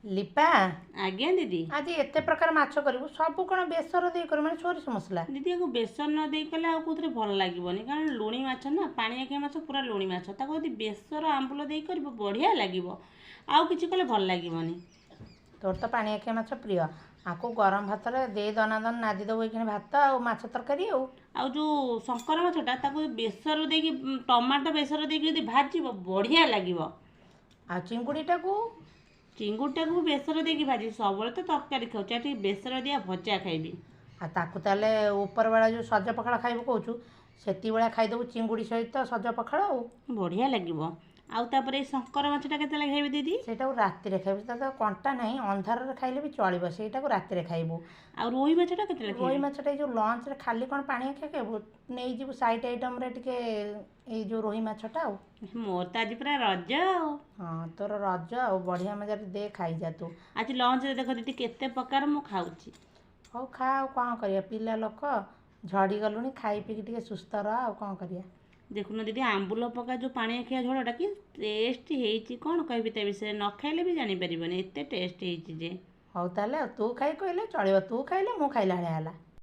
ଲିପା ଆଜ୍ଞା ଦିଦି। ଆଜି ଏତେ ପ୍ରକାର ମାଛ କରିବୁ ସବୁ କ'ଣ ବେସର ଦେଇ କରିବୁ ମାନେ ସୋରିଷ ମସଲା? ଦିଦି ଆକୁ ବେସର ନ ଦେଇ କଲେ ଆଉ କେଉଁଥିରେ ଭଲ ଲାଗିବନି, କାରଣ ଲୁଣି ମାଛ ନା, ପାଣି ଆଖିଆ ମାଛ ପୁରା ଲୁଣି ମାଛ, ତାକୁ ଯଦି ବେସର ଆମ୍ବୁଲ ଦେଇ କରିବ ବଢ଼ିଆ ଲାଗିବ, ଆଉ କିଛି କଲେ ଭଲ ଲାଗିବନି। ତୋର ତ ପାଣି ଆଖିଆ ମାଛ ପ୍ରିୟ, ଆକୁ ଗରମ ଭାତରେ ଦେଇ ଦନାଦନ ନାଦି ଦେବୁ ଏଇଖିଣି ଭାତ ଆଉ ମାଛ ତରକାରୀ। ଆଉ ଯେଉଁ ଶଙ୍କର ମାଛଟା ତାକୁ ବେସର ଦେଇକି ଟମାଟୋ ବେସର ଦେଇକି ଯଦି ଭାଜିବ ବଢ଼ିଆ ଲାଗିବ। ଆଉ ଚିଙ୍ଗୁଡ଼ିଟାକୁ? ଚିଙ୍ଗୁଡ଼ିଟାକୁ ବେସର ଦେଇକି ଭାଜି, ସବୁବେଳେ ତ ତରକାରୀ ଖାଉଛି, ଆଉ ଟିକେ ବେସର ଦିଆ ଭଜା ଖାଇବି। ଆଉ ତାକୁ ତାହେଲେ ଉପରବେଳା ଯେଉଁ ସଜ ପଖାଳ ଖାଇବୁ କହୁଛୁ ସେତିକିବେଳେ ଖାଇଦେବୁ ଚିଙ୍ଗୁଡ଼ି ସହିତ ସଜ ପଖାଳ ଆଉ ବଢ଼ିଆ ଲାଗିବ। ଆଉ ତାପରେ ଏଇ ଶଙ୍କର ମାଛଟା କେତେବେଳେ ଖାଇବି ଦିଦି? ସେଇଟାକୁ ରାତିରେ ଖାଇବୁ, ତା ତ କଣ୍ଟା ନାହିଁ, ଅନ୍ଧାରରେ ଖାଇଲେ ବି ଚଳିବ, ସେଇଟାକୁ ରାତିରେ ଖାଇବୁ। ଆଉ ରୋହି ମାଛଟା କେତେବେଳେ ଖାଇବି? ରୋହି ମାଛଟା ଏଇ ଯେଉଁ ଲଞ୍ଚରେ ଖାଲି କ'ଣ ପାଣି ଆଖିଆ ଖାଇବୁ, ନେଇଯିବୁ ସାଇଟ୍ ଆଇଟମ୍ରେ ଟିକେ ଏଇ ଯେଉଁ ରୋହି ମାଛଟା ଆଉ। ମୋର ତ ଆଜି ପୁରା ରଜ ଆଉ। ହଁ ତୋର ରଜ ଆଉ, ବଢ଼ିଆ ମଜାରେ ଦେ ଖାଇଯା ତୁ। ଆଜି ଲଞ୍ଚରେ ଦେଖ ଦିଦି କେତେ ପ୍ରକାର ମୁଁ ଖାଉଛି। ହଉ ଖା, ଆଉ କ'ଣ କରିବା, ପିଲା ଲୋକ ଝଡ଼ିଗଲୁଣି, ଖାଇ ପିଇକି ଟିକେ ସୁସ୍ଥ ରହ, ଆଉ କ'ଣ କରିବା। ଦେଖୁନ ଦିଦି ଆମ୍ବୁଲ ପକା ଯେଉଁ ପାଣି ଆଖିଆ ଝୋଳଟା କି ଟେଷ୍ଟ ହେଇଛି, କ'ଣ କହିବି ତା ବିଷୟରେ, ନ ଖାଇଲେ ବି ଜାଣିପାରିବନି ଏତେ ଟେଷ୍ଟ ହେଇଛି ଯେ। ହଉ ତାହେଲେ ଆଉ ତୁ ଖାଇ କହିଲେ ଚଳିବ, ତୁ ଖାଇଲେ ମୁଁ ଖାଇଲା ଭଳିଆ ହେଲା।